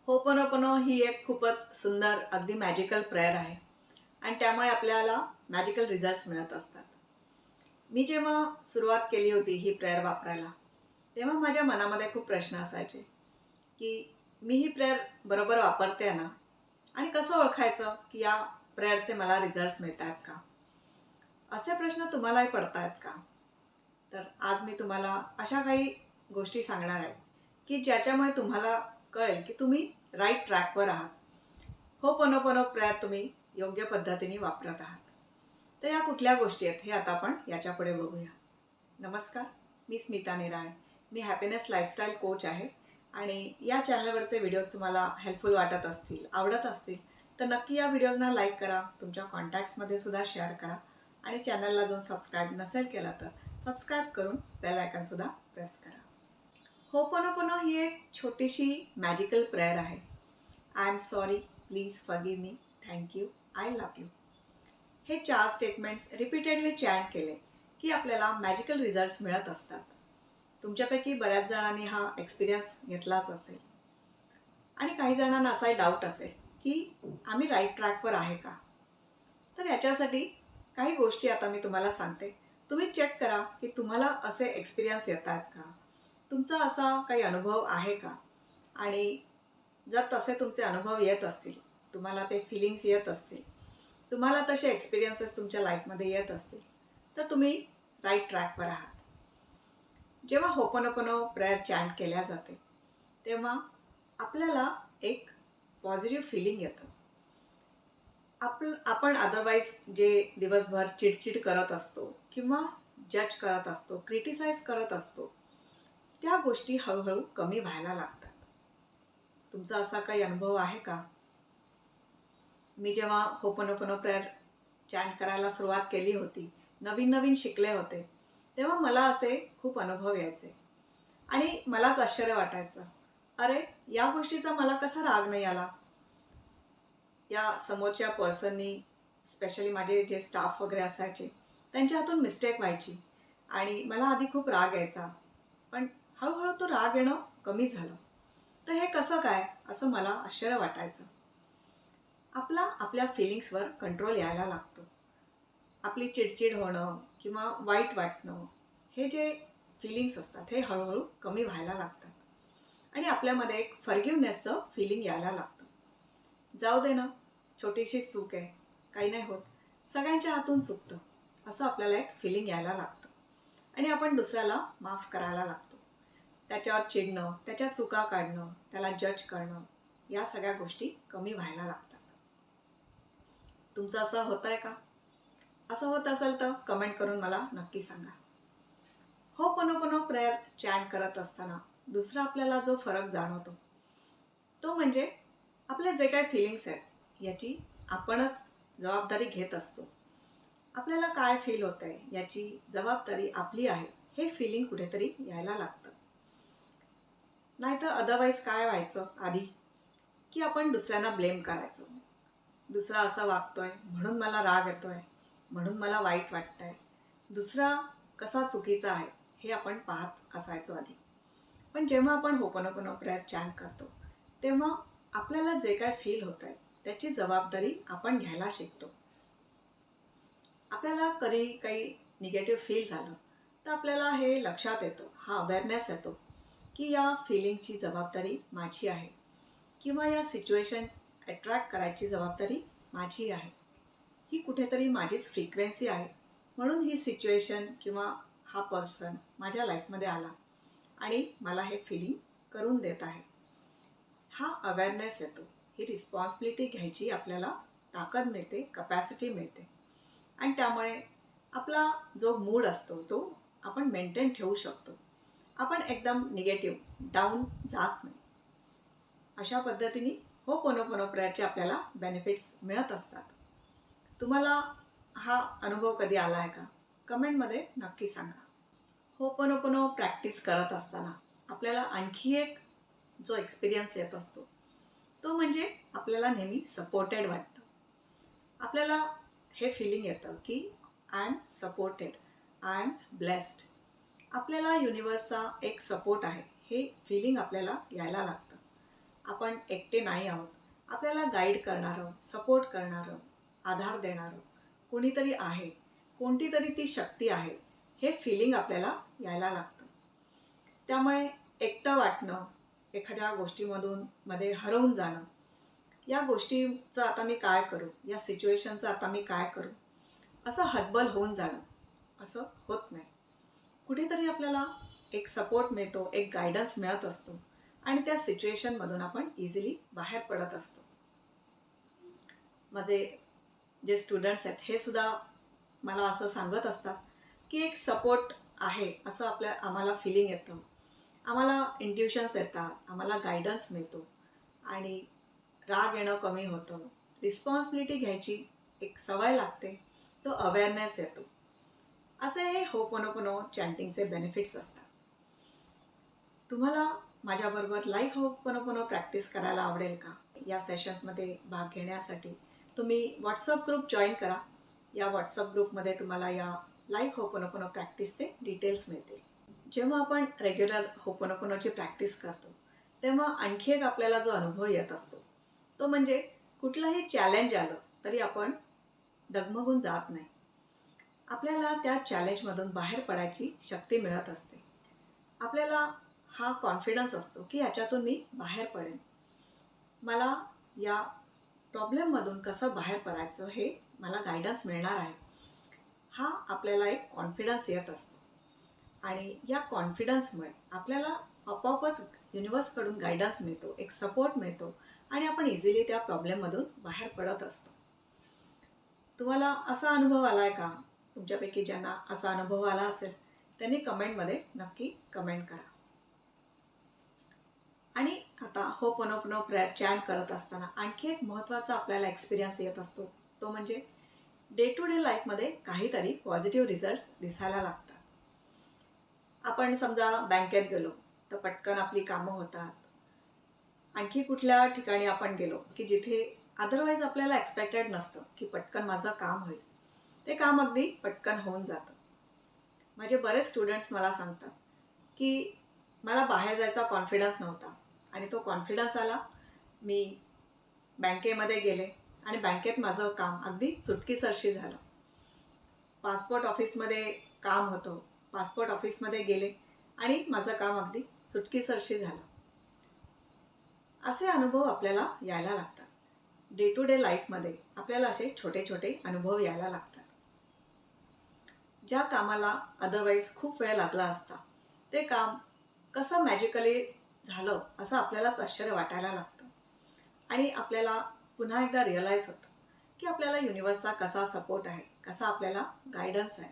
होपनोपनो ही एक खूपच सुंदर अगदी मॅजिकल प्रेयर आहे आणि त्यामुळे आपल्याला मॅजिकल रिझल्ट्स मिळत असतात. मी जेव्हा सुरुवात केली होती ही प्रेयर वापरायला, तेव्हा माझ्या मनामध्ये खूप प्रश्न असायचे, की मी ही प्रेयर बरोबर वापरते ना? आणि कसं ओळखायचं की या प्रेयरचे मला रिझल्ट्स मिळत आहेत का? असे प्रश्न तुम्हालाही पडतायत का? तर आज मी तुम्हाला अशा काही गोष्टी सांगणार आहे, की ज्याच्यामुळे तुम्हाला कळेल की तुम्ही राईट ट्रॅकवर आहात. होपनोपनो प्रेयर तुम्ही योग्य पद्धतीने वापरत आहात. तर या कुठल्या गोष्टी आहेत हे आता आपण याच्यापुढे बघूया. नमस्कार, मी स्मिता निराळे. मी हॅपीनेस लाईफस्टाईल कोच आहे आणि या चॅनलवरचे व्हिडिओज तुम्हाला हेल्पफुल वाटत असतील, आवडत असतील तर नक्की या व्हिडिओजना लाईक करा, तुमच्या कॉन्टॅक्ट्समध्ये सुद्धा शेअर करा आणि चॅनलला जो सबस्क्राईब नसेल केला तर सबस्क्राईब करून बेल आयकॉनसुद्धा प्रेस करा. होपनोपनो ही एक छोटीशी मॅजिकल प्रेयर आहे. I am sorry, please forgive me, thank you, I love you. हे 4 स्टेटमेंट्स रिपीटेडली चॅन्ट केले की आपल्याला मॅजिकल रिझल्ट्स मिळत असतात. तुमच्यापैकी बऱ्याच जणांनी हा एक्सपिरियन्स घेतलाच असेल आणि काही जणांना असाही डाऊट असेल की आम्ही राईट ट्रॅकवर आहे का? तर याच्यासाठी काही गोष्टी आता मी तुम्हाला सांगते. तुम्ही चेक करा की तुम्हाला असे एक्सपिरियन्स येत आहेत का? तुमचा असा काही अनुभव आहे का? आणि जर तसे तुमचे अनुभव येत असतील, तुम्हाला ते फीलिंग्स येत असतील, तुम्हाला तसे एक्सपिरियन्सेस तुमच्या लाईफमध्ये येत असतील, तर तुम्ही राईट ट्रॅकवर आहात. जेव्हा होपनोपनो प्रेयर चॅन्ट केल्या जाते, तेव्हा आपल्याला एक पॉझिटिव्ह फीलिंग येतं. आपण अदरवाईज जे दिवसभर चिडचिड करत असतो किंवा जज करत असतो, क्रिटिसाइज करत असतो, त्या गोष्टी हळूहळू कमी व्हायला लागतात. तुमचा असा काही अनुभव आहे का? मी जेव्हा होपनोपनो प्रेयर चॅन्ट करायला सुरुवात केली होती, नवीन नवीन शिकले होते, तेव्हा मला असे खूप अनुभव यायचे आणि मलाच आश्चर्य वाटायचं, अरे या गोष्टीचा मला कसा राग नाही आला? या समोरच्या पर्सननी, स्पेशली माझे जे स्टाफ वगैरे असायचे, त्यांच्या हातून मिस्टेक व्हायची आणि मला आधी खूप राग यायचा. पण हळूहळू तो राग येणं कमी झालं. तर हे कसं काय? असं मला आश्चर्य वाटायचं. आपल्या फीलिंग्सवर कंट्रोल यायला लागतो. आपली चिडचिड होणं किंवा वाईट वाटणं, हे जे फीलिंग्स असतात हे हळूहळू कमी व्हायला लागतात आणि आपल्यामध्ये एक फॉरगिव्हनेसचं फीलिंग यायला लागतं. जाऊ दे ना, छोटीशी चूक आहे, काही नाही होत, सगळ्यांच्या हातून चुकतं, असं आपल्याला एक फीलिंग यायला लागतं आणि आपण दुसऱ्याला माफ करायला लागतो. त्याच्यावर चिडणं, त्याच्या चुका काढणं, त्याला जज करणं, या सगळ्या गोष्टी कमी व्हायला लागतात. तुमचं असं होत आहे का? असं होत असेल तर कमेंट करून मला नक्की सांगा. होपनोपनो प्रेयर चॅन्ट करत असताना दुसरा आपल्याला जो फरक जाणवतो, तो म्हणजे आपले जे काही फीलिंग्स आहेत याची आपणच जबाबदारी घेत असतो. आपल्याला काय फील होतं आहे याची जबाबदारी आपली आहे, हे फीलिंग कुठेतरी यायला लागतं. नाहीतर अदरवाईज काय व्हायचं आधी, की आपण दुसऱ्यांना ब्लेम करायचो. दुसरा असा वागतोय म्हणून मला राग येतोय, म्हणून मला वाईट वाटतंय, दुसरा कसा चुकीचा आहे हे आपण पाहत असायचो आधी. पण जेव्हा आपण होपनोपनो प्रेयर चॅन्ट करतो, तेव्हा आपल्याला जे काय फील होत आहे त्याची जबाबदारी आपण घ्यायला शिकतो. आपल्याला कधी काही निगेटिव्ह फील झालं तर आपल्याला हे लक्षात येतं, हा अवेअरनेस येतो की या फीलिंगची जबाबदारी माझी आहे किंवा या सिच्युएशन अट्रॅक्ट करायची जबाबदारी माझी आहे. ही कुठेतरी माझीच फ्रिक्वेन्सी आहे, म्हणून ही सिच्युएशन किंवा हा पर्सन माझ्या लाईफमध्ये आला आणि मला हे फीलिंग करून देत आहे. हा अवेअरनेस येतो. ही रिस्पॉन्सिबिलिटी घ्यायची आपल्याला ताकद मिळते, कपॅसिटी मिळते आणि त्यामुळे आपला जो मूड असतो तो आपण मेंटेन ठेवू शकतो. आपण एकदम निगेटिव्ह डाऊन जात नाही. अशा पद्धतीने होपनोपनो प्रेयरचे आपल्याला बेनिफिट्स मिळत असतात. तुम्हाला हा अनुभव कधी आला आहे का? कमेंटमध्ये नक्की सांगा. होपनोपनो प्रॅक्टिस करत असताना आपल्याला आणखी एक जो एक्सपिरियन्स येत असतो, तो म्हणजे आपल्याला नेहमी सपोर्टेड वाटतं. आपल्याला हे फीलिंग येतं की I am supported, I am blessed. आपल्याला युनिवर्सचा एक सपोर्ट आहे, हे फीलिंग आपल्याला यायला लागतं. आपण एकटे नाही आहोत. आपल्याला गाईड करणारं, सपोर्ट करणारं, आधार देणारं कोणीतरी आहे, कोणती तरी ती शक्ती आहे, हे फिलिंग आपल्याला यायला लागतं. त्यामुळे एकटं वाटणं, एखाद्या गोष्टीमधून मध्ये हरवून जाणं, या गोष्टीचं आता मी काय करू, या सिच्युएशनचं आता मी काय करू, असं हतबल होऊन जाणं, असं होत नाही. कुठेतरी आपल्याला एक सपोर्ट मिळतो, एक गायडन्स मिळत असतो आणि त्या सिच्युएशनमधून आपण इझिली बाहेर पडत असतो. माझे जे स्टुडंट्स आहेत हे सुद्धा मला असं सांगत असतात की एक सपोर्ट आहे असं आम्हाला फिलिंग येतं, आम्हाला इंट्युशन्स येतात, आम्हाला गायडन्स मिळतो आणि राग येणं कमी होतं, रिस्पॉन्सिबिलिटी घ्यायची एक सवय लागते, तो अवेअरनेस येतो. असे हे होपोनोपोनो चॅन्टिंगचे बेनिफिट्स असतात. तुम्हाला माझ्याबरोबर लाईव्ह होपोनोपोनो प्रॅक्टिस करायला आवडेल का? या सेशन्समध्ये भाग घेण्यासाठी तुम्ही व्हॉट्सअप ग्रुप जॉईन करा. या व्हॉट्सअप ग्रुपमध्ये तुम्हाला या लाईव्ह होपोनोपोनो प्रॅक्टिसचे डिटेल्स मिळतील. जेव्हा आपण रेग्युलर होपोनोपोनोची प्रॅक्टिस करतो तेव्हा आणखी एक आपल्याला जो अनुभव येत असतो तो म्हणजे कुठलंही चॅलेंज आलं तरी आपण डगमगून जात नाही. आपल्याला त्या चॅलेंजमधून बाहेर पडायची शक्ती मिळत असते. आपल्याला हा कॉन्फिडन्स असतो की याच्यातून मी बाहेर पडेन, मला या प्रॉब्लेममधून कसं बाहेर पडायचं हे मला गायडन्स मिळणार आहे. हा आपल्याला एक कॉन्फिडन्स येत असतो आणि या कॉन्फिडन्समुळे आपल्याला आपोआपच युनिवर्सकडून गायडन्स मिळतो, एक सपोर्ट मिळतो आणि आपण इझिली त्या प्रॉब्लेममधून बाहेर पडत असतो. तुम्हाला असा अनुभव आला आहे का? तुमच्यापैकी ज्यांना असा अनुभव आला असेल त्यांनी कमेंटमध्ये नक्की कमेंट करा. आणि आता होपोनोपोनो प्रेयर चॅन्ट करत असताना आणखी एक महत्त्वाचा आपल्याला एक्सपिरियन्स येत असतो, तो म्हणजे डे टू डे लाईफमध्ये काहीतरी पॉझिटिव्ह रिझल्ट्स दिसायला लागतात. आपण समजा बँकेत गेलो तर पटकन आपली कामं होतात. आणखी कुठल्या ठिकाणी आपण गेलो की जिथे अदरवाईज आपल्याला एक्सपेक्टेड नसतं की पटकन माझं काम होईल, ते काम अगदी पटकन होऊन जातं. माझे बरेच स्टुडंट्स मला सांगतात की मला बाहेर जायचा कॉन्फिडन्स नव्हता आणि तो कॉन्फिडन्स आला, मी बँकेमध्ये गेले आणि बँकेत माझं काम अगदी चुटकीसरशी झालं. पासपोर्ट ऑफिसमध्ये काम होतं, पासपोर्ट ऑफिसमध्ये गेले आणि माझं काम अगदी चुटकीसरशी झालं. असे अनुभव आपल्याला यायला लागतात. डे टू डे लाईफमध्ये आपल्याला असे छोटे छोटे अनुभव यायला लागतात. ज्या कामाला अदरवाईज खूप वेळ लागला असता ते काम कसं मॅजिकली झालं असं आपल्यालाच आश्चर्य वाटायला लागतं आणि आपल्याला पुन्हा एकदा रिअलाईज होतं की आपल्याला युनिवर्सचा कसा सपोर्ट आहे, कसा आपल्याला गायडन्स आहे.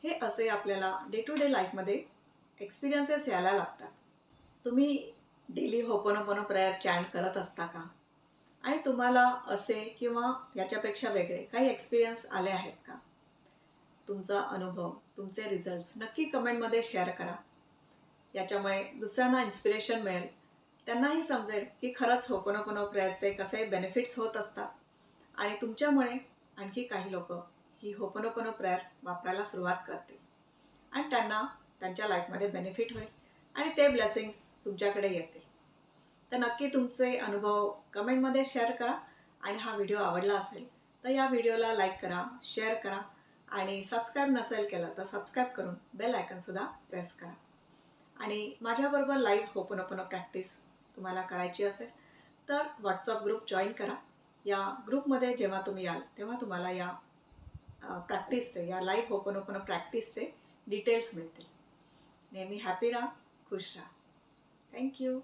हे असे आपल्याला डे टू डे लाईफमध्ये एक्सपिरियन्सेस यायला लागतात. तुम्ही डेली होपोनोपोनो प्रेयर चॅन्ट करत असता का? आणि तुम्हाला असे किंवा याच्यापेक्षा वेगळे काही एक्सपिरियन्स आले आहेत का? तुमचा अनुभव, तुमचे रिझल्ट्स नक्की कमेंटमध्ये शेअर करा. याच्यामुळे दुसऱ्यांना इन्स्पिरेशन मिळेल, त्यांनाही समजेल की खरंच होपोनोपोनो प्रेयरचे कसे बेनिफिट्स होत असतात आणि तुमच्यामुळे आणखी काही लोक ही होपोनोपोनो प्रेयर वापरायला सुरुवात करतील आणि त्यांना त्यांच्या लाईफमध्ये बेनिफिट होईल आणि ते ब्लेसिंग्स तुमच्याकडे येतील. तर नक्की तुमचे अनुभव कमेंटमध्ये शेअर करा आणि हा व्हिडिओ आवडला असेल तर या व्हिडिओला लाईक करा, शेअर करा आणि सबस्क्राईब नसेल केलं तर सबस्क्राईब करून बेल आयकॉनसुद्धा प्रेस करा. आणि माझ्याबरोबर लाईव्ह होपोनोपोनो प्रॅक्टिस तुम्हाला करायची असेल तर व्हॉट्सअप ग्रुप जॉईन करा. या ग्रुपमध्ये जेव्हा तुम्ही याल तेव्हा तुम्हाला या प्रॅक्टिसचे, या लाईव्ह होपोनोपोनो प्रॅक्टिसचे डिटेल्स मिळतील. नेहमी हॅपी राहा, खुश राहा. थँक्यू.